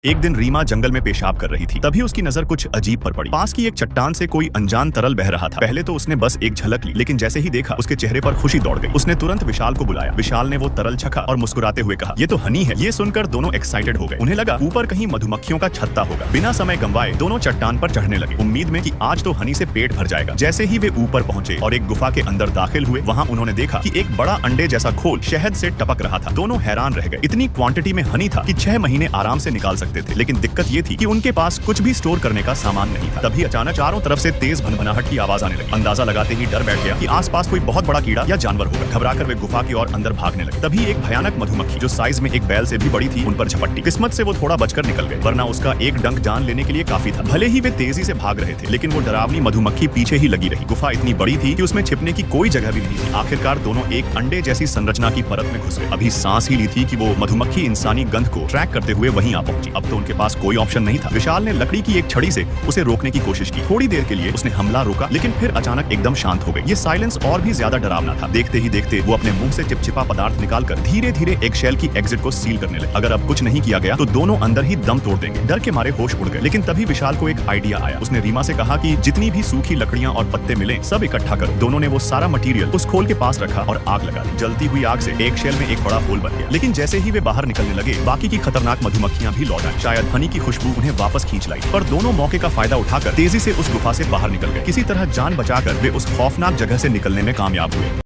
एक दिन रीमा जंगल में पेशाब कर रही थी। तभी उसकी नजर कुछ अजीब पर पड़ी। पास की एक चट्टान से कोई अनजान तरल बह रहा था। पहले तो उसने बस एक झलक ली, लेकिन जैसे ही देखा उसके चेहरे पर खुशी दौड़ गई। उसने तुरंत विशाल को बुलाया। विशाल ने वो तरल छका और मुस्कुराते हुए कहा, ये तो हनी है। ये सुनकर दोनों एक्साइटेड हो गए। उन्हें लगा ऊपर कहीं मधुमक्खियों का छत्ता होगा। बिना समय गंवाए दोनों चट्टान पर चढ़ने लगे, उम्मीद में कि आज तो हनी से पेट भर जाएगा। जैसे ही वे ऊपर पहुंचे और एक गुफा के अंदर दाखिल हुए, वहाँ उन्होंने देखा कि एक बड़ा अंडे जैसा खोल शहद से टपक रहा था। दोनों हैरान रह गए। इतनी क्वांटिटी में हनी था कि 6 महीने आराम से निकाल सकते थे। लेकिन दिक्कत ये थी कि उनके पास कुछ भी स्टोर करने का सामान नहीं था। तभी अचानक चारों तरफ से तेज भनभनाहट की आवाज आने लगी। अंदाजा लगाते ही डर बैठ गया कि आसपास कोई बहुत बड़ा कीड़ा या जानवर होगा। घबराकर वे गुफा की ओर अंदर भागने लगे। तभी एक भयानक मधुमक्खी जो साइज में एक बैल से भी बड़ी थी, उन पर झपट्टी। किस्मत से वो थोड़ा बचकर निकल गए, वरना उसका एक डंक जान लेने के लिए काफी था। भले ही वे तेजी से भाग रहे थे, लेकिन वो डरावनी मधुमक्खी पीछे ही लगी रही। गुफा इतनी बड़ी थी कि उसमें छिपने की कोई जगह भी नहीं थी। आखिरकार दोनों एक अंडे जैसी संरचना की परत में घुस गए। अभी सांस ही ली थी कि वो मधुमक्खी इंसानी गंध को ट्रैक करते हुए वहीं आ पहुंची। अब तो उनके पास कोई ऑप्शन नहीं था। विशाल ने लकड़ी की एक छड़ी से उसे रोकने की कोशिश की। थोड़ी देर के लिए उसने हमला रोका, लेकिन फिर अचानक एकदम शांत हो गई। ये साइलेंस और भी ज्यादा डरावना था। देखते ही देखते वो अपने मुंह से चिपचिपा पदार्थ निकालकर धीरे धीरे एगशेल की एग्जिट को सील करने लगे। अगर अब कुछ नहीं किया गया तो दोनों अंदर ही दम तोड़ देंगे। डर के मारे होश उड़ गए। लेकिन तभी विशाल को एक आइडिया आया। उसने रीमा से कहा कि जितनी भी सूखी लकड़ियां और पत्ते मिले सब इकट्ठा करो। दोनों ने वो सारा मटेरियल उस खोल के पास रखा और आग लगा दी। जलती हुई आग से एगशेल में एक बड़ा होल बन गया। लेकिन जैसे ही वे बाहर निकलने लगे, बाकी की खतरनाक मधुमक्खियां भी लौट आई। शायद हनी की खुशबू उन्हें वापस खींच लाई। पर दोनों मौके का फायदा उठाकर तेजी से उस गुफा से बाहर निकल गए। किसी तरह जान बचाकर वे उस खौफनाक जगह से निकलने में कामयाब हुए।